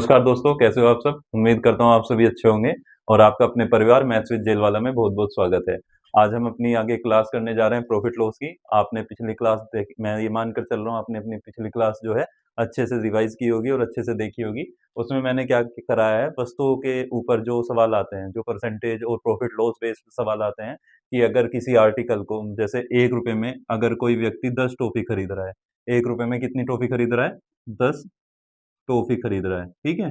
नमस्कार दोस्तों, कैसे हो आप सब। उम्मीद करता हूँ आप सभी अच्छे होंगे और आपका अपने परिवार मैथ्स विद जेलवाला में बहुत बहुत स्वागत है। आज हम अपनी आगे क्लास करने जा रहे हैं प्रॉफिट लॉस की। आपने पिछली क्लास देख मैं ये मानकर चल रहा हूँ आपने अपनी पिछली क्लास जो है अच्छे से रिवाइज की होगी और अच्छे से देखी होगी। उसमें मैंने क्या कराया है, वस्तुओं के ऊपर जो सवाल आते हैं, जो परसेंटेज और प्रॉफिट लॉस बेस्ड सवाल आते हैं कि अगर किसी आर्टिकल को जैसे 1 रुपए में अगर कोई व्यक्ति 10 टॉफी खरीद रहा है, 1 रुपए में कितनी टॉफी खरीद रहा है? 10 टॉफी खरीद रहा है, ठीक है।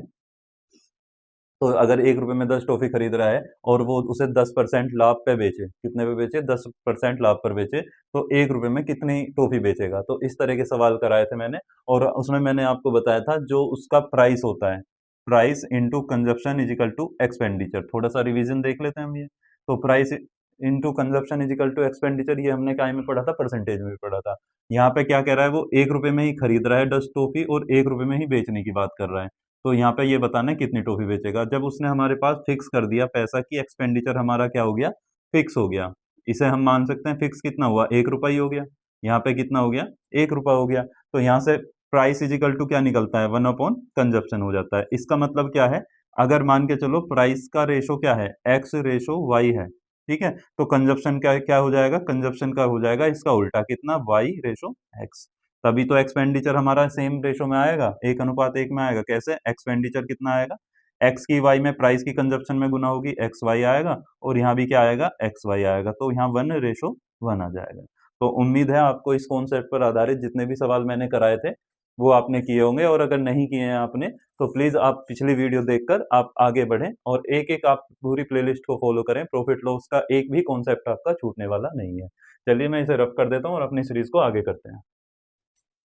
तो अगर 1 रुपए में 10 टॉफी खरीद रहा है और वो उसे 10% लाभ पे बेचे, कितने पे बेचे? 10% लाभ पर बेचे, तो 1 रुपए में कितनी टॉफी बेचेगा? तो इस तरह के सवाल कराए थे मैंने और उसमें मैंने आपको बताया था जो उसका प्राइस होता है, price into consumption is equal to expenditure. थोड़ा सा रिवीजन देख लेते हैं हम ये। तो price into consumption is equal to expenditure, ये हमने काय में पढ़ा था? परसेंटेज में पढ़ा था। यहाँ पे क्या कह रहा है, वो 1 रुपए में ही खरीद रहा है 10 टॉफी और 1 रुपए में ही बेचने की बात कर रहा है। तो यहाँ पे ये बताना है कितनी टॉफी बेचेगा। जब उसने हमारे पास फिक्स कर दिया पैसा की एक्सपेंडिचर हमारा क्या हो गया? फिक्स हो गया। इसे हम मान सकते हैं फिक्स कितना हुआ? 1 रुपया ही हो गया। यहाँ पे कितना हो गया? 1 रुपया हो गया। तो यहाँ से प्राइस इज इक्वल टू क्या निकलता है? 1 अपॉन कंजप्शन हो जाता है। इसका मतलब क्या है, अगर मान के चलो प्राइस का रेशो क्या है? एक्स रेशो वाई है, ठीक है। तो कंजप्शन क्या क्या हो जाएगा? कंजप्शन का हो जाएगा इसका उल्टा, कितना? Y ratio X. तभी तो एक्सपेंडिचर हमारा सेम रेशो में आएगा, 1:1 में आएगा। कैसे? एक्सपेंडिचर कितना आएगा? एक्स की वाई में प्राइस की कंजप्शन में गुना होगी, एक्स वाई आएगा और यहाँ भी क्या आएगा? एक्स वाई आएगा। तो यहाँ 1:1 आ जाएगा। तो उम्मीद है आपको इस कॉन्सेप्ट पर आधारित जितने भी सवाल मैंने कराए थे वो आपने किए होंगे, और अगर नहीं किए हैं आपने तो प्लीज आप पिछली वीडियो देखकर आप आगे बढ़ें और एक एक आप पूरी प्लेलिस्ट को फॉलो करें। प्रॉफिट लॉस का एक भी कॉन्सेप्ट आपका छूटने वाला नहीं है। चलिए मैं इसे रफ कर देता हूँ और अपनी सीरीज को आगे करते हैं।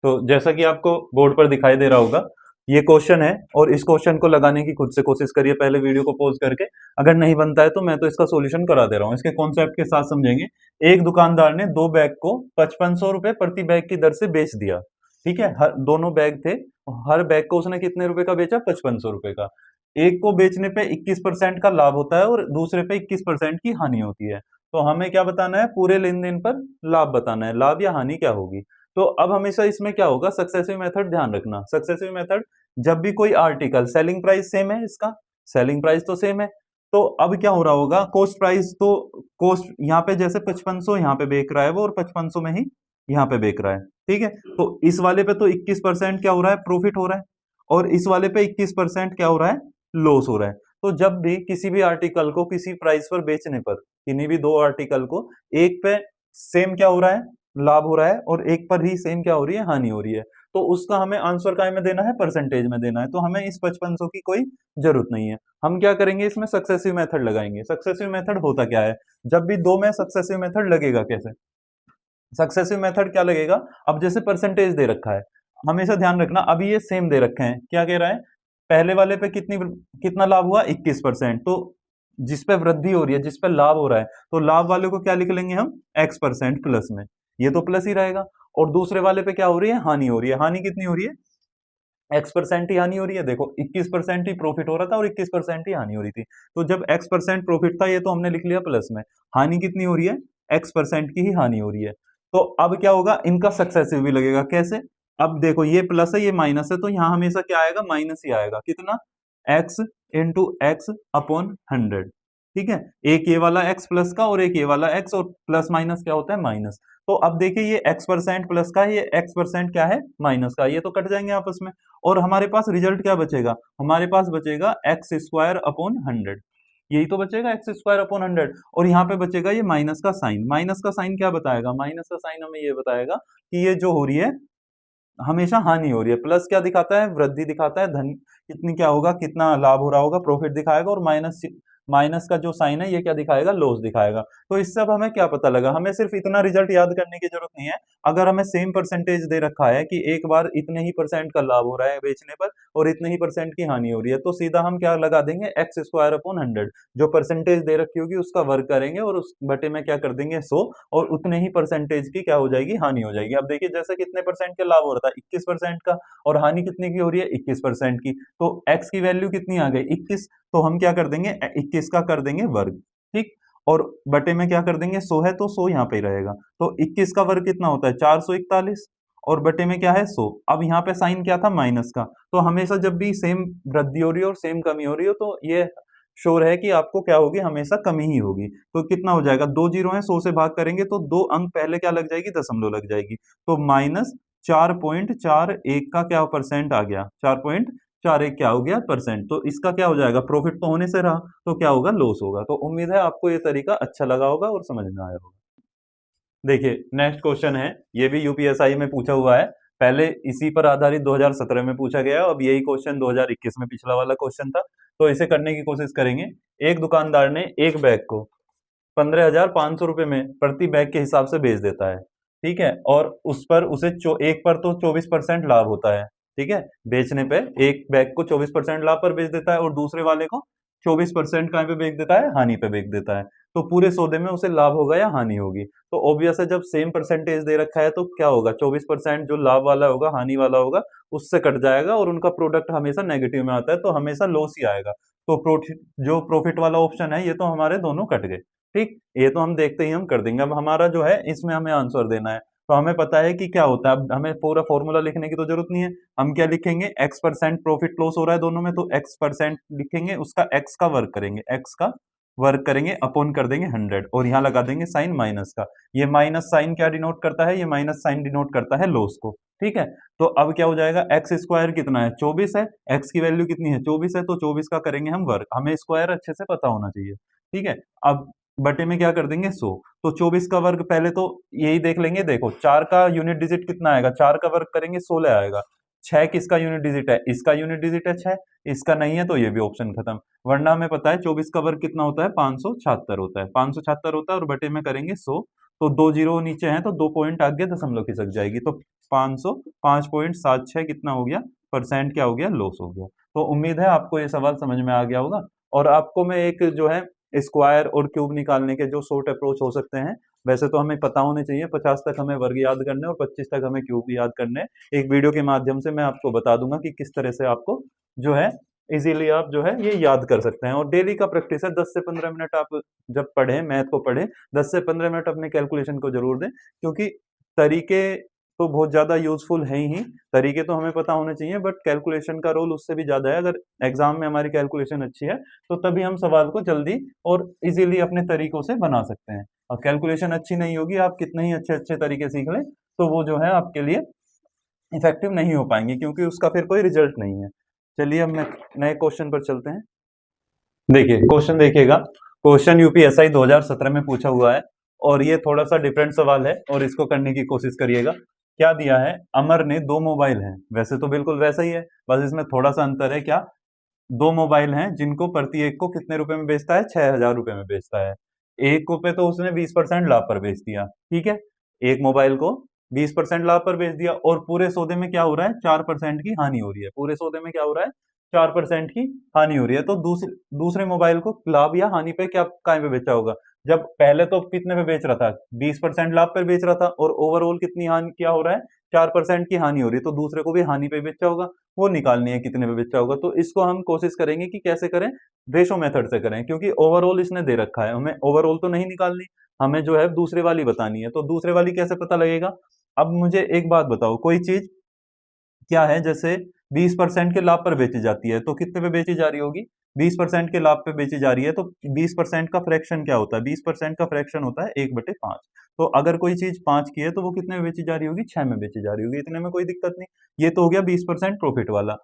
तो जैसा कि आपको बोर्ड पर दिखाई दे रहा होगा, ये क्वेश्चन है और इस क्वेश्चन को लगाने की खुद से कोशिश करिए, पहले वीडियो को पॉज करके। अगर नहीं बनता है तो मैं तो इसका सॉल्यूशन करा दे रहा हूँ, इसके कॉन्सेप्ट के साथ समझेंगे। एक दुकानदार ने 2 बैग को 5500 रुपए प्रति बैग की दर से बेच दिया, ठीक है। हर दोनों बैग थे, हर बैग को उसने कितने रुपए का बेचा? 5500 रुपए का। एक को बेचने पे 21% का लाभ होता है और दूसरे पे 21% की हानि होती है। तो हमें क्या बताना है? पूरे लेन देन पर लाभ बताना है, लाभ या हानि क्या होगी। तो अब हमेशा इसमें क्या होगा? सक्सेसिव मेथड ध्यान रखना। सक्सेसिव मेथड, जब भी कोई आर्टिकल, सेलिंग प्राइस सेम है, इसका सेलिंग प्राइस तो सेम है, तो अब क्या हो रहा होगा? कॉस्ट प्राइस तो कॉस्ट यहाँ पे जैसे 5500 यहाँ पे बेच रहा है वो और 5500 में ही यहाँ पे बेच रहा है, ठीक है। तो इस वाले पे तो 21% क्या हो रहा है? प्रॉफिट हो रहा है, और इस वाले पे 21% क्या हो रहा है? लॉस हो रहा है। तो जब भी किसी भी आर्टिकल को किसी प्राइस पर बेचने पर, किन्हीं भी दो आर्टिकल को, एक पे सेम क्या हो रहा है? लाभ हो रहा है और एक पर ही सेम क्या हो रही है? हानि हो रही है। तो उसका हमें आंसर काय में देना है? परसेंटेज में देना है। तो हमें इस 5500 की कोई जरूरत नहीं है। हम क्या करेंगे? इसमें सक्सेसिव मेथड लगाएंगे। सक्सेसिव मेथड होता क्या है? जब भी दो में सक्सेसिव मेथड लगेगा, कैसे सक्सेसिव मेथड क्या लगेगा? अब जैसे परसेंटेज दे रखा है, हमेशा ध्यान रखना, अभी ये सेम दे रखे हैं। क्या कह रहा है? पहले वाले पे कितना लाभ हुआ? 21%। तो जिस पे वृद्धि हो रही है, जिस पे लाभ हो रहा है, तो लाभ वाले को क्या लिख लेंगे हम? x% प्लस में, ये तो प्लस ही रहेगा। और दूसरे वाले पे क्या हो रही है? हानि हो रही है। हानि कितनी हो रही है? x% ही हानि हो रही है। देखो 21% ही प्रॉफिट हो रहा था और 21% ही हानि हो रही थी। तो जब x% प्रॉफिट था ये तो हमने लिख लिया प्लस में, हानि कितनी हो रही है? x% की ही हानि हो रही है। तो अब क्या होगा? इनका सक्सेसिव भी लगेगा। कैसे? अब देखो ये प्लस है, ये माइनस है, तो यहां हमेशा क्या आएगा? माइनस ही आएगा। कितना? x इंटू एक्स अपॉन 100, ठीक है। एक ये वाला x प्लस का और एक ये वाला x, और प्लस माइनस क्या होता है? माइनस। तो अब देखिए ये x% प्लस का है, ये x% क्या है? माइनस का। ये तो कट जाएंगे आपस में और हमारे पास रिजल्ट क्या बचेगा? हमारे पास बचेगा x² अपॉन 100। यही तो बचेगा, x² अपॉन 100। और यहाँ पे बचेगा ये माइनस का साइन। माइनस का साइन क्या बताएगा? माइनस का साइन हमें ये बताएगा कि ये जो हो रही है हमेशा हानि हो रही है। प्लस क्या दिखाता है? वृद्धि दिखाता है। धन कितनी क्या होगा? कितना लाभ हो रहा होगा? प्रॉफिट दिखाएगा। और माइनस माइनस का जो साइन है ये क्या दिखाएगा? लॉस दिखाएगा। तो इससे अब हमें क्या पता लगा? हमें सिर्फ इतना रिजल्ट याद करने की जरूरत नहीं है। अगर हमें सेम परसेंटेज दे रखा है कि एक बार इतने ही परसेंट का लाभ हो रहा है बेचने पर और इतने ही परसेंट की हानि हो रही है, तो सीधा हम क्या लगा देंगे? x² upon 100। जो परसेंटेज दे रखी होगी उसका वर्ग करेंगे और उस बटे में क्या कर देंगे? 100, और उतने ही परसेंटेज की क्या हो जाएगी? हानि हो जाएगी। अब देखिए जैसे कितने परसेंट का लाभ हो रहा था? 21% का, और हानि कितने की हो रही है? 21% की। तो x की वैल्यू कितनी आ गई? 21। तो हम क्या कर देंगे? 21 का कर देंगे वर्ग, ठीक। और बटे में क्या कर देंगे? 100 है तो 100 यहाँ पे ही रहेगा। तो 21 का वर्ग कितना होता है? 441। और बटे में क्या है 100। अब यहाँ पे साइन क्या था माइनस का, तो हमेशा जब भी सेम वृद्धि हो रही हो और सेम कमी हो रही हो तो ये श्योर है कि आपको क्या होगी, हमेशा कमी ही होगी। तो कितना हो जाएगा, 2 जीरो है, 100 से भाग करेंगे तो 2 अंक पहले क्या लग जाएगी, दशमलव लग जाएगी, तो -4.41 का क्या परसेंट आ गया, 4.41 क्या हो गया परसेंट। तो इसका क्या हो जाएगा, प्रॉफिट तो होने से रहा, तो क्या होगा, लॉस होगा। तो उम्मीद है आपको ये तरीका अच्छा लगा होगा और समझ में आया होगा। देखिए नेक्स्ट क्वेश्चन है, ये भी यूपीएसआई में पूछा हुआ है, पहले इसी पर आधारित 2017 में पूछा गया, अब यही क्वेश्चन 2021 में पिछला वाला क्वेश्चन था, तो इसे करने की कोशिश करेंगे। एक दुकानदार ने एक बैग को 15,500 रुपए में प्रति बैग के हिसाब से बेच देता है, ठीक है, और उस पर उसे एक पर तो 24% लाभ होता है, ठीक है, बेचने पे एक बैग को 24% लाभ पर बेच देता है और दूसरे वाले को 24% कहाँ पे बेच देता है, हानि पे बेच देता है। तो पूरे सौदे में उसे लाभ होगा या हानि होगी, तो ऑब्वियस है जब सेम परसेंटेज दे रखा है तो क्या होगा, 24% जो लाभ वाला होगा, हानि वाला होगा, उससे कट जाएगा और उनका प्रोडक्ट हमेशा नेगेटिव में आता है, तो हमेशा लॉस ही आएगा। तो जो प्रॉफिट वाला ऑप्शन है ये तो हमारे दोनों कट गए, ठीक, ये तो हम देखते ही हम कर देंगे। अब हमारा जो है इसमें हमें आंसर देना है, तो हमें पता है कि क्या होता है, अब हमें पूरा फॉर्मूला लिखने की तो जरूरत नहीं है, हम क्या लिखेंगे, x% प्रॉफिट लॉस हो रहा है दोनों में, तो x% लिखेंगे, उसका x का वर्ग करेंगे, x का वर्ग करेंगे, अपॉन कर देंगे 100 और यहाँ लगा देंगे साइन माइनस का। ये माइनस साइन क्या डिनोट करता है, ये माइनस साइन डिनोट करता है लॉस को, ठीक है। तो अब क्या हो जाएगा, एक्स स्क्वायर कितना है, 24 है, एक्स की वैल्यू कितनी है, 24 है, तो 24 का करेंगे हम वर्ग, हमें स्क्वायर अच्छे से पता होना चाहिए, ठीक है। अब बटे में क्या कर देंगे 100, तो 24 का वर्ग पहले तो यही देख लेंगे, देखो 4 का यूनिट डिजिट कितना आएगा, 4 का वर्ग करेंगे 16 आएगा, 6 किसका यूनिट डिजिट है, इसका यूनिट डिजिट है 6, इसका नहीं है तो ये भी ऑप्शन खत्म। वरना हमें पता है 24 का वर्ग कितना होता है, 576 होता है, 576 होता है और बटे में करेंगे 100, तो 2 जीरो नीचे हैं तो 2 पॉइंट आगे दशमलव खिसक जाएगी, तो 505.76 कितना हो गया परसेंट, क्या हो गया, लॉस हो गया। तो उम्मीद है आपको ये सवाल समझ में आ गया होगा, और आपको मैं एक जो है स्क्वायर और क्यूब निकालने के जो शॉर्ट अप्रोच हो सकते हैं, वैसे तो हमें पता होने चाहिए, 50 तक हमें वर्ग याद करने और 25 तक हमें क्यूब याद करने, एक वीडियो के माध्यम से मैं आपको बता दूंगा कि किस तरह से आपको जो है इजीली आप जो है ये याद कर सकते हैं। और डेली का प्रैक्टिस है, 10 से 15 मिनट आप जब पढ़ें, मैथ को पढ़ें, 10 से 15 मिनट अपने कैलकुलेशन को जरूर दें, क्योंकि तरीके तो बहुत ज़्यादा यूजफुल हैं ही, तरीके तो हमें पता होने चाहिए, बट कैलकुलेशन का रोल उससे भी ज़्यादा है। अगर एग्जाम में हमारी कैलकुलेशन अच्छी है तो तभी हम सवाल को जल्दी और इजीली अपने तरीकों से बना सकते हैं। और कैलकुलेशन अच्छी नहीं होगी, आप कितने ही अच्छे अच्छे तरीके सीख लें तो वो जो है आपके लिए इफेक्टिव नहीं हो पाएंगे, क्योंकि उसका फिर कोई रिजल्ट नहीं है। चलिए अब नए क्वेश्चन पर चलते हैं। देखिए क्वेश्चन देखिएगा, क्वेश्चन यूपीएसआई 2017 में पूछा हुआ है और ये थोड़ा सा डिफरेंट सवाल है और इसको करने की कोशिश करिएगा। क्या दिया है, अमर ने 2 मोबाइल हैं, वैसे तो बिल्कुल वैसा ही है, बस इसमें थोड़ा सा अंतर है, क्या, 2 मोबाइल हैं जिनको प्रति एक को कितने रुपए में बेचता है, 6,000 रुपए में बेचता है। एक को पे तो उसने 20% लाभ पर बेच दिया, ठीक है, एक मोबाइल को 20% लाभ पर बेच दिया और पूरे सौदे में क्या हो रहा है, 4% की हानि हो रही है, पूरे सौदे में क्या हो रहा है, 4% की हानि हो रही है। तो दूसरे मोबाइल को लाभ या हानि पे क्या काय पे बेचा होगा, जब पहले तो कितने पे बेच रहा था, 20% लाभ पर बेच रहा था और ओवरऑल कितनी हानि, क्या हो रहा है, 4% की हानि हो रही है, तो दूसरे को भी हानि पे बेचा होगा, वो निकालनी है कितने पे बेचा होगा। तो इसको हम कोशिश करेंगे कि कैसे करें, रेशो मेथड से करें, क्योंकि ओवरऑल इसने दे रखा है, हमें ओवरऑल तो नहीं निकालनी, हमें जो है दूसरे वाली बतानी है। तो दूसरे वाली कैसे पता लगेगा, अब मुझे एक बात बताओ, कोई चीज क्या है, जैसे 20% के लाभ पर बेची जाती है तो कितने पे बेची जा रही होगी, 20% के लाभ पे बेची जा रही है, तो 20% का फ्रैक्शन क्या होता है, 20% का फ्रैक्शन होता है 1/5। तो अगर कोई चीज 5 की है तो वो कितने में बेची जा रही होगी, 6 में बेची जा रही होगी, इतने में कोई दिक्कत नहीं। ये तो हो गया 20% प्रॉफिट वाला,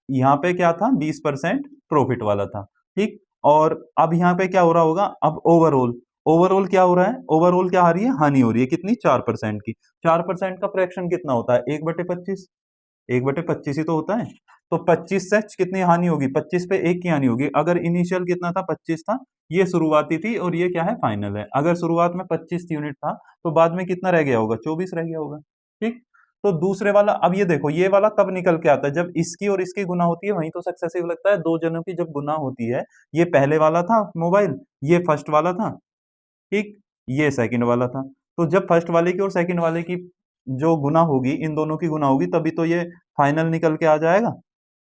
यहाँ पे क्या था, 20% प्रॉफिट वाला था, ठीक। और अब यहाँ पे क्या हो रहा होगा, अब ओवरऑल, ओवरऑल क्या हो रहा है, ओवरऑल क्या आ रही है, हानि हो रही है, कितनी, 4% की, 4% का फ्रैक्शन कितना होता है, 1/25, 1/25 ही तो होता है। तो 25 से कितनी हानि होगी, 25 पे 1 की हानि होगी। अगर इनिशियल कितना था, 25 था, ये शुरुआती थी और ये क्या है, फाइनल है। अगर शुरुआत में 25 यूनिट था तो बाद में कितना रह गया होगा, 24 रह गया होगा, ठीक। तो दूसरे वाला, अब ये देखो, ये वाला तब निकल के आता है जब इसकी और इसकी गुना होती है, वहीं तो सक्सेसिव लगता है, दो जनों की जब गुना होती है, ये पहले वाला था मोबाइल, ये फर्स्ट वाला था, ठीक, ये सेकंड वाला था। तो जब फर्स्ट वाले की और सेकंड वाले की जो गुना होगी, इन दोनों की गुना होगी, तभी तो ये फाइनल निकल के आ जाएगा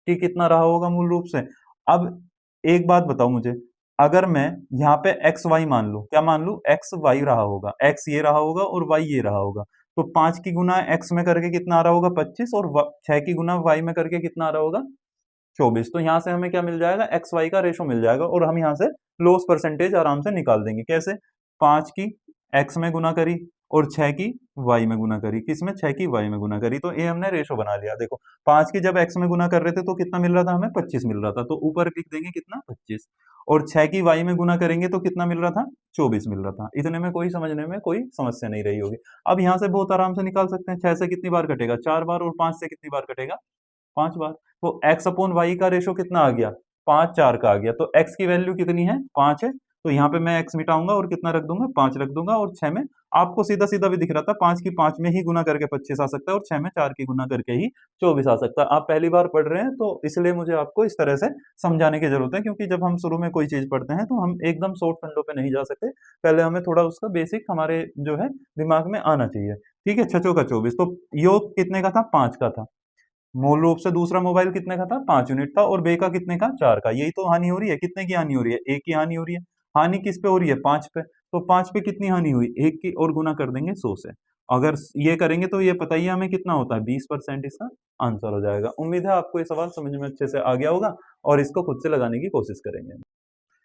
कि कितना रहा होगा मूल रूप से। अब एक बात बताओ मुझे, अगर मैं यहाँ पे एक्स वाई मान लूं, क्या मान लूं, एक्स वाई रहा होगा, एक्स ये रहा होगा और वाई ये रहा होगा, तो 5 की गुना x में करके कितना आ रहा होगा 25 और 6 की गुना y में करके कितना आ रहा होगा 24। तो यहाँ से हमें क्या मिल जाएगा एक्स वाई का रेशो मिल जाएगा और हम यहाँ से लॉस परसेंटेज आराम से निकाल देंगे। कैसे? 5 की x में गुना करी और 6 की y में गुना करी। किसमें? 6 की y में गुना करी, तो ये हमने रेशो बना लिया। देखो 5 की जब x में गुना कर रहे थे तो कितना मिल रहा था हमें 25 मिल रहा था, तो ऊपर लिख देंगे कितना 25, और 6 की y में गुना करेंगे तो कितना मिल रहा था 24 मिल रहा था। इतने में कोई समझने में कोई समस्या नहीं रही होगी। अब यहाँ से बहुत आराम से निकाल सकते हैं। 6 से कितनी बार कटेगा 4 बार, और 5 से कितनी बार कटेगा 5 बार। तो x अपॉन वाई का रेशो कितना आ गया 5 4 का आ गया। तो x की वैल्यू कितनी है 5 है, तो यहाँ पे मैं x मिटाऊंगा और कितना रख दूंगा 5 रख दूंगा, और 6 में आपको सीधा सीधा भी दिख रहा था 5 की 5 में ही गुना करके 25 आ सकता है और 6 में 4 की गुना करके ही 24 आ सकता है। आप पहली बार पढ़ रहे हैं तो इसलिए मुझे आपको इस तरह से समझाने की जरूरत है, क्योंकि जब हम शुरू में कोई चीज पढ़ते हैं तो हम एकदम शॉर्ट फंडों पे नहीं जा सकते, पहले हमें थोड़ा उसका बेसिक हमारे जो है दिमाग में आना चाहिए। ठीक है, 6 का 24, तो योग कितने का था 5 का था। मूल रूप से दूसरा मोबाइल कितने का था 5 यूनिट था, और बे का कितने का 4 का। यही तो हानि हो रही है। कितने की हानि हो रही है 1 की हानि हो रही है। हानि किस पे हो रही है 5 पे, तो 5 पे कितनी हानि हुई 1 की, और गुना कर देंगे 100 से। अगर ये करेंगे तो ये पता ही है हमें कितना होता है 20% इसका आंसर हो जाएगा। उम्मीद है आपको ये सवाल समझ में अच्छे से आ गया होगा और इसको खुद से लगाने की कोशिश करेंगे।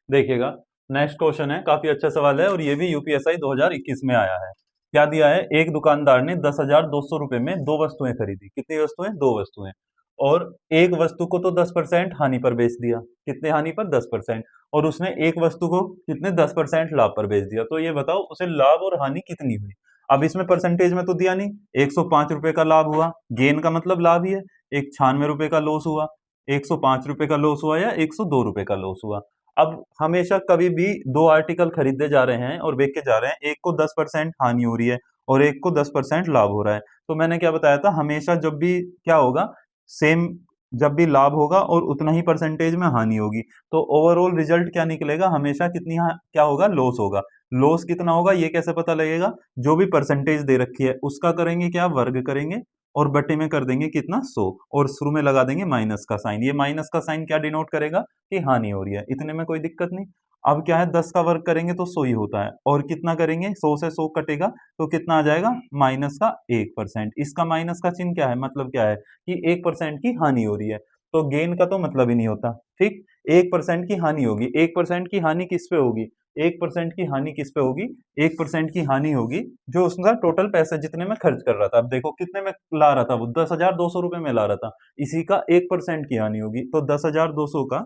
देखिएगा, नेक्स्ट क्वेश्चन है, काफी अच्छा सवाल है और ये भी यूपीएसआई 2021 में आया है। क्या दिया है? एक दुकानदार ने 10,200 रुपए में दो वस्तुएं खरीदी। कितनी वस्तुएं? दो वस्तुएं। और एक वस्तु को तो 10% हानि पर बेच दिया। कितने हानि पर? 10%। और उसने एक वस्तु को कितने 10% लाभ पर बेच दिया। तो ये बताओ उसे लाभ और हानि कितनी हुई। अब इसमें परसेंटेज में तो दिया नहीं। 105 रुपए का लाभ हुआ, गेन का मतलब लाभ ही है। एक 96 रुपए का लॉस हुआ, 105 रुपए का लॉस हुआ, या 102 रुपए का लॉस हुआ। अब हमेशा कभी भी दो आर्टिकल खरीदे जा रहे हैं और बेच के जा रहे हैं, एक को 10% हानि हो रही है और एक को 10% लाभ हो रहा है। तो मैंने क्या बताया था, हमेशा जब भी क्या होगा, सेम जब भी लाभ होगा और उतना ही परसेंटेज में हानि होगी, तो ओवरऑल रिजल्ट क्या निकलेगा, हमेशा कितनी क्या होगा, लॉस होगा। लॉस कितना होगा ये कैसे पता लगेगा? जो भी परसेंटेज दे रखी है उसका करेंगे क्या, वर्ग करेंगे और बटे में कर देंगे कितना 100, और शुरू में लगा देंगे माइनस का साइन। ये माइनस का साइन क्या डिनोट करेगा कि हानि हो रही है। इतने में कोई दिक्कत नहीं। अब क्या है, 10 का वर्ग करेंगे तो 100 ही होता है, और कितना करेंगे 100 से 100 कटेगा तो कितना आ जाएगा माइनस का 1%। इसका माइनस का चिन्ह क्या है, मतलब क्या है कि 1% की हानि हो रही है। तो गेन का तो मतलब ही नहीं होता। ठीक, 1% की हानि होगी। 1% की हानि किस पे होगी? 1% की हानि किस पे होगी? 1% की हानि होगी जो उसका टोटल पैसे जितने में खर्च कर रहा था। अब देखो कितने में ला रहा था वो, 10,200 रुपए में ला रहा था, इसी का 1% की हानि होगी। तो 10,200 का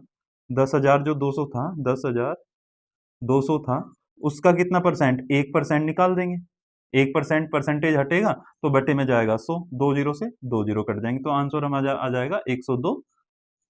10,000 जो 200 था, 10,200 था, उसका कितना परसेंट? 1% निकाल देंगे। 1% परसेंटेज हटेगा तो बटे में जाएगा 100, दो जीरो से दो जीरो कट जाएंगे, तो आंसर हम आ जाएगा 102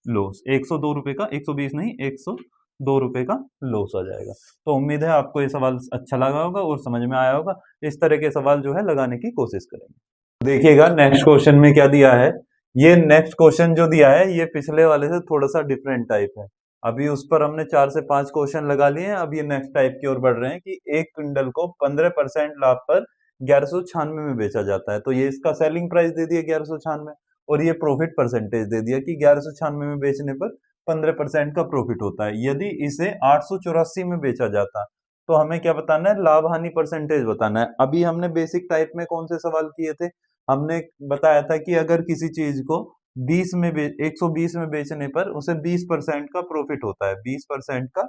लॉस। 102 रुपए का, 120 नहीं 102 रुपए का लॉस आ जाएगा। तो उम्मीद है आपको ये सवाल अच्छा लगा होगा और समझ में आया होगा। इस तरह के सवाल जो है लगाने की कोशिश करेंगे। देखिएगा नेक्स्ट क्वेश्चन में क्या दिया है। ये नेक्स्ट क्वेश्चन जो दिया है ये पिछले वाले से थोड़ा सा डिफरेंट टाइप है। अभी उस पर हमने 4 से 5 क्वेश्चन लगा लिए हैं। अब ये नेक्स्ट टाइप की ओर बढ़ रहे हैं कि एक क्विंटल को 15% लाभ पर 1196 में बेचा जाता है। तो ये इसका सेलिंग प्राइस दे दिया 1196, और ये प्रॉफिट परसेंटेज दे दिया कि 1196 में बेचने पर 15% का प्रॉफिट होता है। यदि इसे 884 में बेचा जाता तो हमें क्या बताना है, लाभ हानि परसेंटेज बताना है। अभी हमने बेसिक टाइप में कौन से सवाल किए थे, हमने बताया था कि अगर किसी चीज को 120 में बेचने पर उसे 20% का प्रॉफिट होता है, 20% का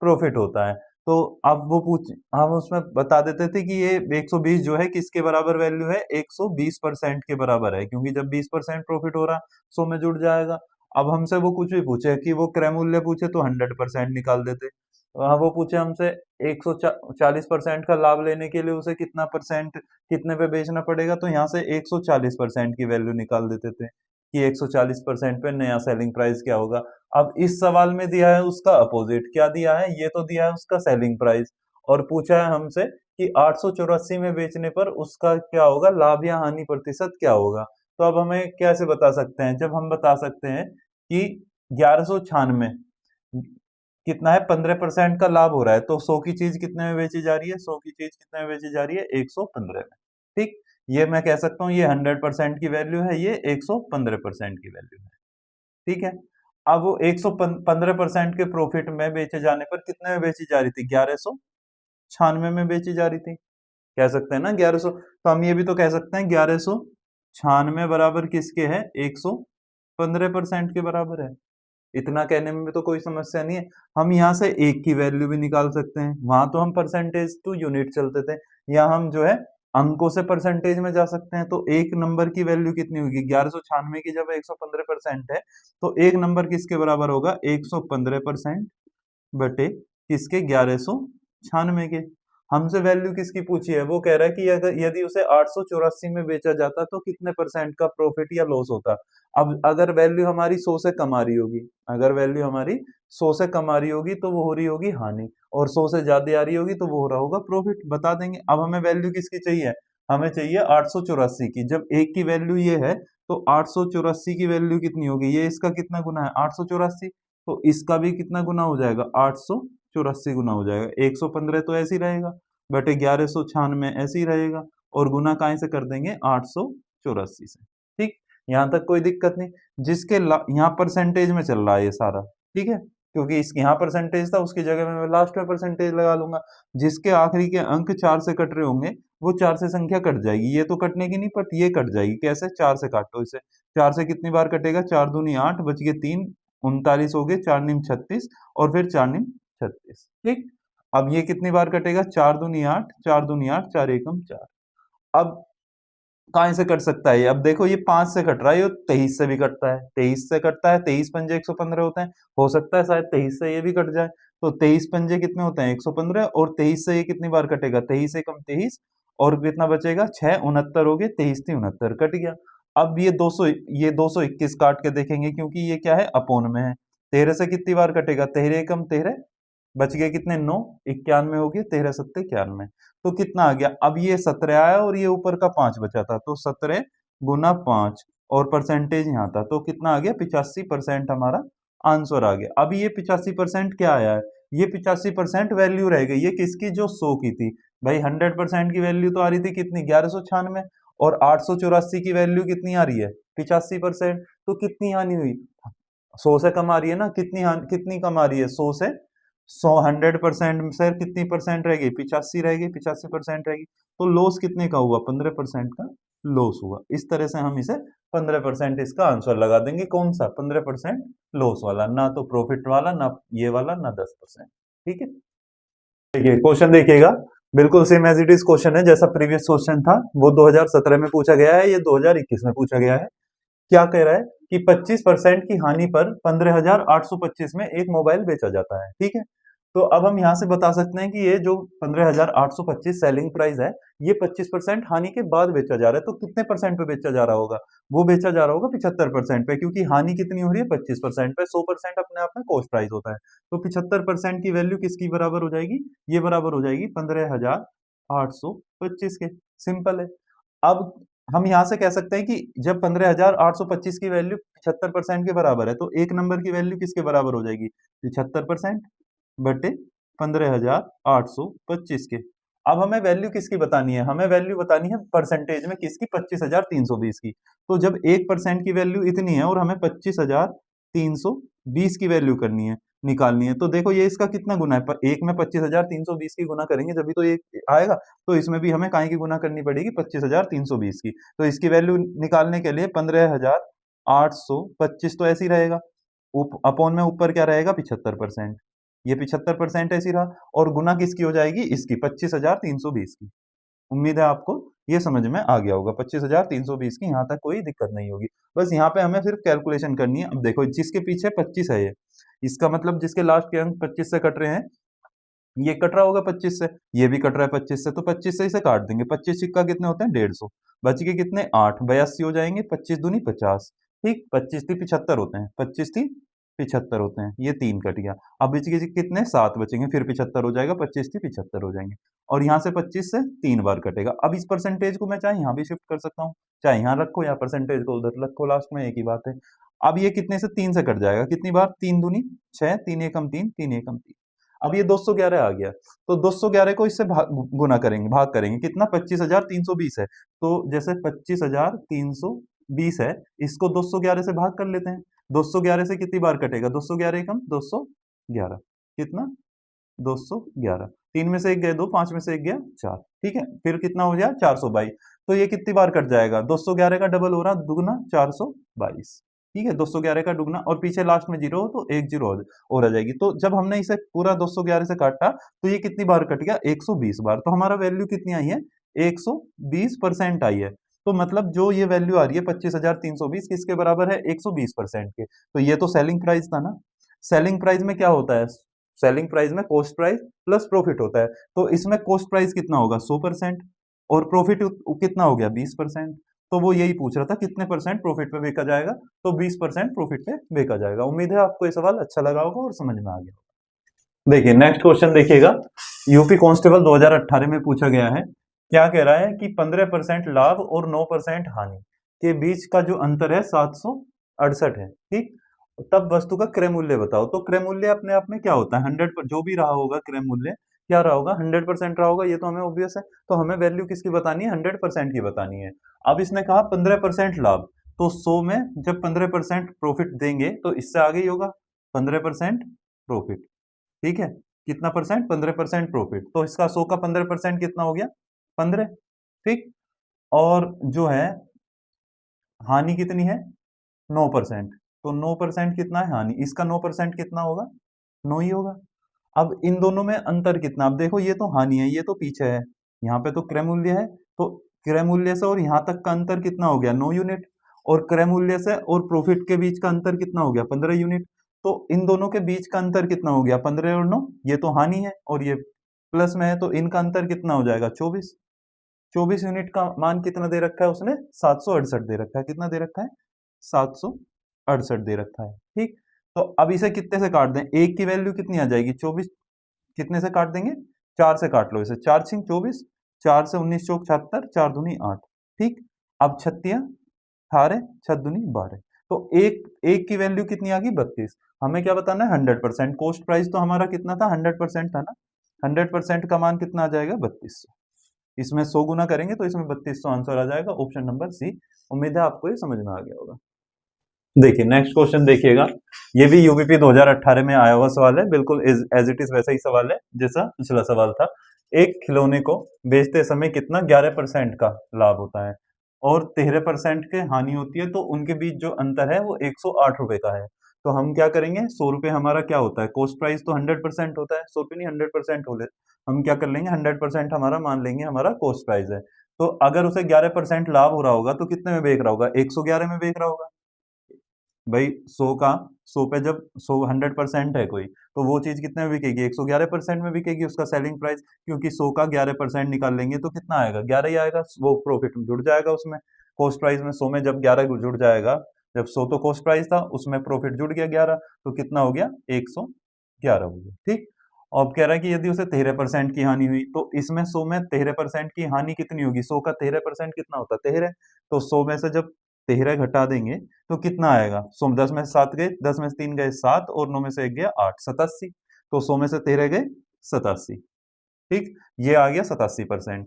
प्रॉफिट होता है। तो अब वो हम उसमें बता देते थे कि ये 120 जो है किसके बराबर वैल्यू है, 120% के बराबर है, क्योंकि जब 20% प्रॉफिट हो रहा 100 में जुड़ जाएगा। अब हमसे वो कुछ भी पूछे कि वो क्रय मूल्य पूछे तो 100% निकाल देते। वो पूछे हमसे 140% का लाभ लेने के लिए उसे कितना परसेंट कितने पे बेचना पड़ेगा, तो यहाँ से 140% की वैल्यू निकाल देते थे कि 140% पे नया सेलिंग प्राइस क्या होगा। अब इस सवाल में दिया है उसका अपोजिट, क्या दिया है, ये तो दिया है उसका सेलिंग प्राइस, और पूछा है हमसे कि 884 में बेचने पर उसका क्या होगा, लाभ या हानि प्रतिशत क्या होगा। तो अब हमें कैसे बता सकते हैं, जब हम बता सकते हैं कि 1196 कितना है, 15% का लाभ हो रहा है, तो 100 की चीज कितने में बेची जा रही है, 100 की चीज कितने में बेची जा रही है, 115 में। ठीक, ये मैं कह सकता हूँ ये 100% की वैल्यू है, ये 115% की वैल्यू है। ठीक है, अब वो 115% के प्रॉफिट में बेचे जाने पर कितने में बेची जा रही थी, 1196 में बेची जा रही थी। कह सकते हैं ना 1100। तो हम ये भी तो कह सकते हैं 1196 बराबर किसके है, 115% के बराबर है। इतना कहने में भी तो कोई समस्या नहीं है। हम यहाँ से एक की वैल्यू भी निकाल सकते हैं, वहां तो हम परसेंटेज टू यूनिट चलते थे, या हम जो है अंकों से परसेंटेज में जा सकते हैं। तो एक नंबर की वैल्यू कितनी होगी, 1196 की जब 115% है तो एक नंबर किसके बराबर होगा, 115% बटे किसके, 1196 के। हमसे वैल्यू किसकी पूछी है, वो कह रहा है कि अगर यदि उसे 884 में बेचा जाता तो कितने परसेंट का प्रॉफिट या लॉस होता। अब अगर वैल्यू हमारी 100 से कम आ रही होगी, अगर वैल्यू हमारी 100 से कम आ रही होगी तो वो हो रही होगी हानि, और 100 से ज्यादा आ रही होगी तो वो हो रहा होगा प्रॉफिट, बता देंगे। अब हमें वैल्यू किसकी चाहिए, हमें चाहिए 884 की। जब एक की वैल्यू ये है तो 884 की वैल्यू कितनी होगी, ये इसका कितना गुना है, 884, तो इसका भी कितना गुना हो जाएगा, 884 गुना हो जाएगा। 115 तो ऐसे ही रहेगा बटे 1196 ऐसे ही रहेगा, और गुना कहाँ से कर देंगे, 884 से। ठीक, यहाँ तक कोई दिक्कत नहीं। जिसके यहाँ परसेंटेज में चल रहा है ये सारा, ठीक है, क्योंकि इस यहाँ परसेंटेज था, उसकी जगह में मैं लास्ट में परसेंटेज लगा लूंगा। जिसके आखिरी के अंक 4 से कट रहे होंगे वो 4 से संख्या कट जाएगी, ये तो कटने की नहीं बट ये कट जाएगी। कैसे, 4 से काटो इसे, 4 से कितनी बार कटेगा, 4 दूनी 8, बच गए 3, 39 हो गए, 4 निम 36, और फिर 4 निम 36। ठीक, अब ये कितनी बार कटेगा, 4 दूनी 8, 4 दूनी 8, 4 एकम 4। अब कहाँ से कट सकता है ये, अब देखो ये 5 से कट रहा है, ये 23 से भी कटता है, 23 से कटता है, 23 पंजे 115 होते हैं, हो सकता है शायद 23 से ये भी कट जाए। तो 23 पंजे कितने होते हैं, 115, और 23 से ये कितनी बार कटेगा, 23 एकम 23, और कितना बचेगा, 6 69 हो गए, 23 3 69 कट गया। अब ये 221 काट के देखेंगे, क्योंकि ये क्या है, अपोन में है। 13 से कितनी बार कटेगा, 13 एकम 13, बच गए कितने, 9, 91 हो गए, 13 सत्ते 91, तो कितना आ गया, अब ये 17 आया और ये ऊपर का 5 बचा था, तो 17 गुना 5, और परसेंटेज यहाँ था, तो कितना आ गया, 85% हमारा आंसर आ गया। अब ये 85% क्या आया है, ये 85% वैल्यू रह गई, ये किसकी, जो 100 की थी। भाई 100% की वैल्यू तो आ रही थी कितनी, 1196, और 884 की वैल्यू कितनी आ रही है, 85%, तो कितनी हानि हुई, 100 से कम आ रही है ना, कितनी कम आ रही है, 100 से 100% से कितनी परसेंट रहेगी, 85 रहेगी, 85% रहेगी, तो लॉस कितने का हुआ, 15% का लॉस हुआ। इस तरह से हम इसे 15% इसका आंसर लगा देंगे, कौन सा, 15% लॉस वाला, ना तो प्रॉफिट वाला, ना ये वाला, ना 10%। ठीक है, देखिए क्वेश्चन देखिएगा, बिल्कुल same as it is question है जैसा प्रीवियस क्वेश्चन था, वो 2017 में पूछा गया है, ये 2021 में पूछा गया है। क्या कह रहा है कि 25% की हानि पर 15,825 में एक मोबाइल बेचा जाता है। ठीक है, तो अब हम यहां से बता सकते हैं कि ये जो 15,825 सेलिंग प्राइस है, ये 25% हानि के बाद बेचा जा रहा है, तो कितने परसेंट पे बेचा जा रहा होगा, वो बेचा जा रहा होगा 75% पे, क्योंकि हानि कितनी हो रही है, 25% पे, 100% अपने आप में कॉस्ट प्राइस होता है, तो 75% की वैल्यू किसकी बराबर हो जाएगी, ये बराबर हो जाएगी 15,825 के। सिंपल है। अब हम यहां से कह सकते हैं कि जब 15,825 की वैल्यू 75% के बराबर है, तो एक नंबर की वैल्यू किसके बराबर हो जाएगी, 75% बटे 15,825 के। अब हमें वैल्यू किसकी बतानी है, हमें वैल्यू बतानी है परसेंटेज में किसकी, 25,320 की। तो जब 1% की वैल्यू इतनी है और हमें 25,320 की वैल्यू करनी है, निकालनी है, तो देखो ये इसका कितना गुना है, एक में 25,320 की गुना करेंगे जब भी तो एक आएगा, तो इसमें भी हमें काय की गुना करनी पड़ेगी, 25,320 की। तो इसकी वैल्यू निकालने के लिए 15,825 तो ऐसे ही रहेगा, अपॉन में ऊपर क्या रहेगा, 75%, ये 75% ऐसी रहा, और गुना किसकी हो जाएगी, इसकी 25,320 की। उम्मीद है आपको ये समझ में आ गया होगा, 25,320 की, यहाँ तक कोई दिक्कत नहीं होगी। बस यहाँ पे हमें सिर्फ कैलकुलेशन करनी है। अब देखो जिसके पीछे 25 है, ये इसका मतलब जिसके लास्ट के अंक 25 से कट रहे हैं, ये कट रहा होगा 25 से, ये भी कट रहा है 25 से, तो 25 से इसे काट देंगे, 25 सिक्का कितने होते हैं, 150, बच के कितने 8, 82 हो जाएंगे, 25 दूनी 50, ठीक, 25 थी 75 होते हैं, 25 थी 75 होते हैं, ये 3 कट गया। अब बच के कितने 7 बचेंगे, फिर 75 हो जाएगा, 25 थी 75 हो जाएंगे, और यहाँ से 25 से 3 बार कटेगा। अब इस परसेंटेज को मैं चाहे यहाँ भी शिफ्ट कर सकता हूँ, चाहे यहाँ रखो या परसेंटेज को उधर रखो, लास्ट में एक ही बात है। अब ये कितने से 3 से कट जाएगा, कितनी बार, 3 दूनी 6, 3 एकम 3, 3 एकम 3। अब ये 211 आ गया, तो 211 को इससे गुना करेंगे, भाग करेंगे, कितना, 25,320 है, तो जैसे 25,320 है, इसको 211 से भाग कर लेते हैं। 211 से कितनी बार कटेगा, 211 एकम 211, कितना, 211, 3 में से 1 गए 2, 5 में से 1 गया 4, ठीक है। फिर कितना हो गया 422, तो ये कितनी बार कट जाएगा, 211 का डबल हो रहा, दुगना 422, ठीक है। 211 का दुगना, और पीछे लास्ट में 0 हो तो 1 0 और आ जाएगी। तो जब हमने इसे पूरा 211 से काटा तो ये कितनी बार कट गया, 120 बार। तो हमारा वैल्यू कितनी आई है, 120% आई है। तो मतलब जो ये वैल्यू आ रही है 25,320 किसके बराबर है, 120% के। तो ये तो सेलिंग प्राइस था ना। सेलिंग प्राइस में क्या होता है, सेलिंग प्राइस में कॉस्ट प्राइस प्लस प्रॉफिट होता है। तो इसमें कॉस्ट प्राइस कितना होगा, 100%, और प्रॉफिट कितना हो गया, 20%। तो वो यही पूछ रहा था कितने परसेंट प्रॉफिट पे बेचा जाएगा, तो 20% प्रॉफिट पे बेचा जाएगा। उम्मीद है आपको ये सवाल अच्छा लगा होगा और समझ में आ गया होगा। देखिए नेक्स्ट क्वेश्चन देखिएगा, यूपी कांस्टेबल 2018 में पूछा गया है। क्या कह रहा है कि 15% लाभ और 9% हानि के बीच का जो अंतर है 768 है, ठीक। तब वस्तु का क्रय मूल्य बताओ। तो क्रय मूल्य अपने आप में क्या होता है, 100 पर जो भी रहा होगा क्रय मूल्य क्या रहा होगा, 100% रहा होगा, ये तो हमें ऑब्वियस है। तो हमें वैल्यू किसकी बतानी है, 100% की बतानी है। अब इसने कहा 15% लाभ, तो 100 में जब 15% प्रॉफिट देंगे तो इससे आगे ही होगा 15% प्रॉफिट, ठीक है। कितना परसेंट, 15% प्रॉफिट। तो इसका 100 का 15% कितना हो गया, 15, ठीक। और जो है हानि कितनी है, 9%। तो 9% कितना है हानि, इसका 9% कितना होगा, 9 ही होगा। अब इन दोनों में अंतर कितना, अब देखो ये तो हानि है, ये तो पीछे है, यहाँ पे तो क्रय मूल्य है। तो क्रय मूल्य से और यहाँ तक का अंतर कितना हो गया, 9 यूनिट। और क्रय मूल्य से और प्रॉफिट के बीच का अंतर कितना हो गया, 15 यूनिट। तो इन दोनों के बीच का अंतर कितना हो गया, 15 और 9, ये तो हानि है और ये प्लस में है, तो इनका अंतर कितना हो जाएगा, 24। 24 यूनिट का मान कितना दे रखा है उसने, 768 दे रखा है। कितना दे रखा है, 768 दे रखा है, ठीक। तो अब इसे कितने से काट दें, एक की वैल्यू कितनी आ जाएगी, 24, कितने से काट देंगे, 4 से काट लो इसे, 4 छिंग 24, 4 से 19 चौक 76, 4 दूनी 8, ठीक। अब 36 18, 6 दूनी 12, तो एक की वैल्यू कितनी आ गई, 32। हमें क्या बताना है, 100%। कॉस्ट प्राइस तो हमारा कितना था, 100% था ना। 100% का मान कितना आ जाएगा, 3200। इसमें 100 गुना करेंगे तो इसमें 3200 आंसर आ जाएगा, ऑप्शन नंबर सी। उम्मीद है आपको ये समझ में आ गया होगा। देखिए नेक्स्ट क्वेश्चन देखिएगा, ये भी यूपीपी 2018 में आया हुआ सवाल है, बिल्कुल एज इट इज वैसा ही सवाल है जैसा पिछला सवाल था। एक खिलौने को बेचते समय कितना 11% का लाभ होता है और 13% के हानि होती है, तो उनके बीच जो अंतर है वो 108 रुपए का है। तो हम क्या करेंगे, 100 रुपए हमारा क्या होता है, कॉस्ट प्राइस तो 100% होता है, 100 रुपए नहीं 100% हो, हम क्या कर लेंगे, 100% हमारा मान लेंगे हमारा कॉस्ट प्राइस है। तो अगर उसे 11% लाभ हो रहा होगा तो कितने में बेच रहा होगा, 111 में बेच रहा होगा। भाई 100 का 100 पे जब 100 100% है कोई, तो वो चीज कितने में बिकेगी, 111% में बिकेगी उसका सेलिंग प्राइस, क्योंकि 100 का 11% निकाल लेंगे तो कितना आएगा, 11 ही आएगा। वो प्रॉफिट जुड़ जाएगा उसमें, कॉस्ट प्राइस में 100 में जब 11 जुड़ जाएगा, जब 100 तो कॉस्ट प्राइस था उसमें प्रॉफिट जुड़ गया 11, तो कितना हो गया, 111 हो गया, ठीक। अब कह रहा है कि यदि उसे 13% की हानि हुई, तो इसमें 100 में 13% की हानि कितनी होगी, 100 का 13% कितना होता है, 13। तो 100 में से जब 13 घटा देंगे तो कितना आएगा, 10 में से 7 गए, 10 में से 3 गए 7 और 9 में से 1 गया 8, 87। तो 100 में से 13 गए 87, ठीक। ये आ गया 87%।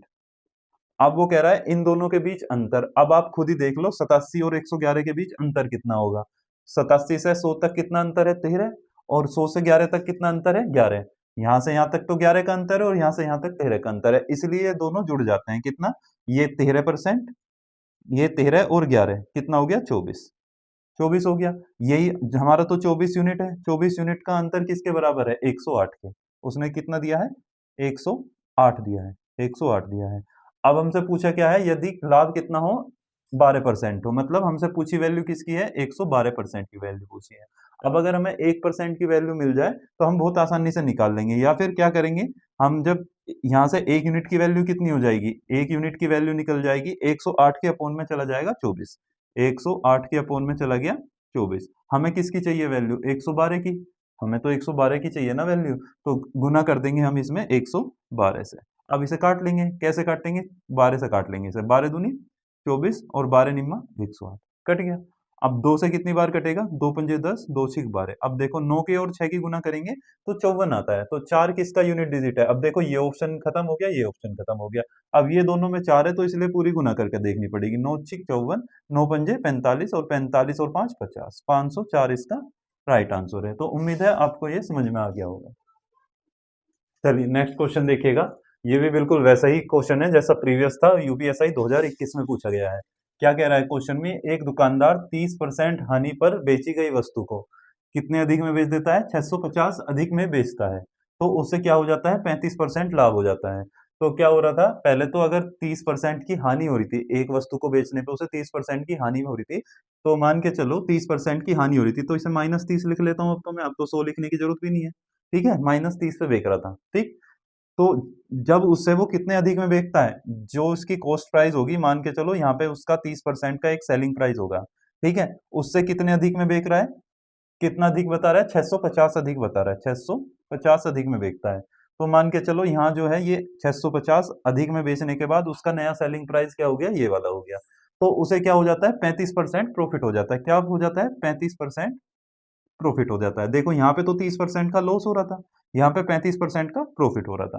अब वो कह रहा है इन दोनों के बीच अंतर, अब आप खुद ही देख लो 87 और 111 के बीच अंतर कितना होगा। 87 से 100 तक कितना अंतर है, 13, और 100 से 11 तक कितना अंतर है, 11। यहां से यहां तक तो 11 का अंतर है और यहां से यहां तक 13 का अंतर है, इसलिए ये दोनों जुड़ जाते हैं। कितना, ये 13%, ये 13 और 11 कितना हो गया, 24, 24 हो गया। यही हमारा तो 24 यूनिट है, 24 यूनिट का अंतर किसके बराबर है, 108 के। उसने कितना दिया है, 108 दिया है, 108 दिया है। अब हमसे पूछा क्या है, यदि लाभ कितना हो, 12% हो, मतलब हमसे पूछी वैल्यू किसकी है, 112% की वैल्यू पूछी है। अब अगर हमें 1% की वैल्यू मिल जाए तो हम बहुत आसानी से निकाल लेंगे, या फिर क्या करेंगे, हम जब यहाँ से 1 यूनिट की वैल्यू कितनी हो जाएगी, 1 यूनिट की वैल्यू निकल जाएगी 108 के अपोन में चला जाएगा 24, 108 के अपोन में चला गया 24। हमें किसकी चाहिए वैल्यू, 112 की, हमें तो 112 की चाहिए ना वैल्यू, तो गुना कर देंगे हम इसमें 112 से। अब इसे काट लेंगे, कैसे काटेंगे, 12 से काट लेंगे इसे, 12 दूनी 24 और 12 निम्मा 108, कट गया। अब 2 से कितनी बार कटेगा, 2 पंजे 10, 2 छिक 12। अब देखो 9 के और 6 की गुना करेंगे तो 54 आता है, तो 4 किसका यूनिट डिजिट है। अब देखो ये ऑप्शन खत्म हो गया, ये ऑप्शन खत्म हो गया। अब ये दोनों में 4 है तो इसलिए पूरी गुना करके देखनी पड़ेगी, 9 छिक 54, 9 पंजे 45 और 45 और 5 50, 504 इसका राइट आंसर है। तो उम्मीद है आपको ये समझ में आ गया होगा। चलिए नेक्स्ट क्वेश्चन देखिएगा। ये भी बिल्कुल वैसा ही क्वेश्चन है जैसा प्रीवियस था, यूपीएसआई 2021 में पूछा गया है। क्या कह रहा है क्वेश्चन में, एक दुकानदार 30% हानि पर बेची गई वस्तु को कितने अधिक में बेच देता है, 650 अधिक में बेचता है। तो उससे क्या हो जाता है, 35% लाभ हो जाता है। तो क्या हो रहा था, पहले तो अगर 30% की हानि हो रही थी, एक वस्तु को बेचने पे उसे 30% की हानि हो रही थी, तो मान के चलो 30% की हानि हो रही थी, तो इसे -30 लिख लेता हूँ अब तो 100 लिखने की जरूरत भी नहीं है। ठीक है, -30 पे बेच रहा था। ठीक, तो जब उससे वो कितने अधिक में बेचता है, जो उसकी कॉस्ट प्राइस होगी, मान के चलो यहाँ पे उसका 30% का एक सेलिंग प्राइस होगा। ठीक है, उससे कितने अधिक में बेच रहा है, कितना अधिक बता रहा है, 650 अधिक बता रहा है, 650 अधिक में बेचता है। तो मान के चलो यहाँ जो है ये 650 अधिक में बेचने के बाद उसका नया सेलिंग प्राइस क्या हो गया, ये वाला हो गया। तो उसे क्या हो जाता है, 35% प्रॉफिट हो जाता है। क्या हो जाता है, 35% प्रॉफिट हो जाता है। देखो यहाँ पे तो 30% का लॉस हो रहा था, यहाँ पे 35% का प्रॉफिट हो रहा था।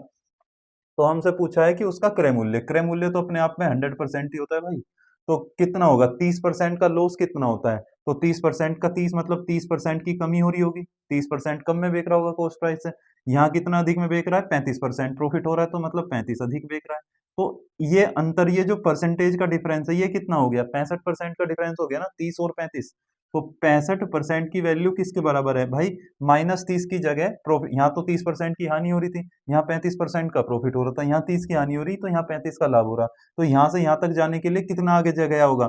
तो हमसे पूछा है कि उसका क्रय मूल्य, क्रय मूल्य तो अपने आप में 100% ही होता है भाई। तो कितना होगा, 30% का लॉस कितना होता है, तो 30% का 30 मतलब 30% की कमी हो रही होगी, 30% कम में बेच रहा होगा कॉस्ट प्राइस से। यहाँ कितना अधिक में बेच रहा है, 35% प्रॉफिट हो रहा है, तो मतलब 35 अधिक बेच रहा है। तो ये अंतर, ये जो परसेंटेज का डिफरेंस है, ये कितना हो गया, 65% का डिफरेंस हो गया ना, 30 और 35। तो 65% की वैल्यू किसके बराबर है भाई, -30 की जगह प्रॉफिट, यहाँ तो 30% की हानि हो रही थी, यहाँ 35% का प्रॉफिट हो रहा था, यहाँ 30 की हानि हो रही तो यहाँ 35 का लाभ हो रहा। तो यहाँ से यहाँ तक जाने के लिए कितना आगे गया होगा,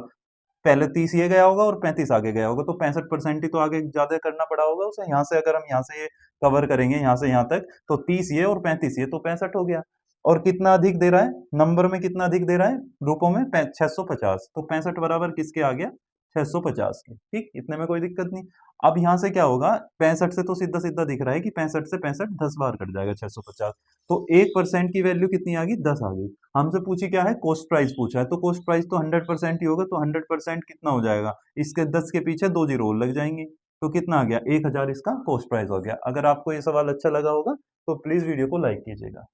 पहले 30 ये गया होगा और 35 आगे गया होगा, तो 65% ही तो आगे ज्यादा करना पड़ा होगा उसे। यहाँ से अगर हम यहाँ से ये कवर करेंगे यहाँ से यहाँ तक, तो 30 ये और 35 ये, तो 65 हो गया। और कितना अधिक दे रहा है, नंबर में कितना अधिक दे रहा है, रूपों में 650, तो 65 बराबर किसके आ गया, 650 के। ठीक, इतने में कोई दिक्कत नहीं। अब यहाँ से क्या होगा, 65 से तो सीधा सीधा दिख रहा है कि 65 से 65 10 बार कट जाएगा, 650। तो 1% की वैल्यू कितनी आ गई, 10 आ गई। हमसे पूछी क्या है, कॉस्ट प्राइस पूछा है, तो कॉस्ट प्राइस तो 100% ही होगा, तो 100% कितना हो जाएगा, इसके 10 के पीछे 2 जीरो और लग जाएंगे, तो कितना आ गया, 1000 इसका कॉस्ट प्राइस हो गया। अगर आपको ये सवाल अच्छा लगा होगा तो प्लीज वीडियो को लाइक कीजिएगा।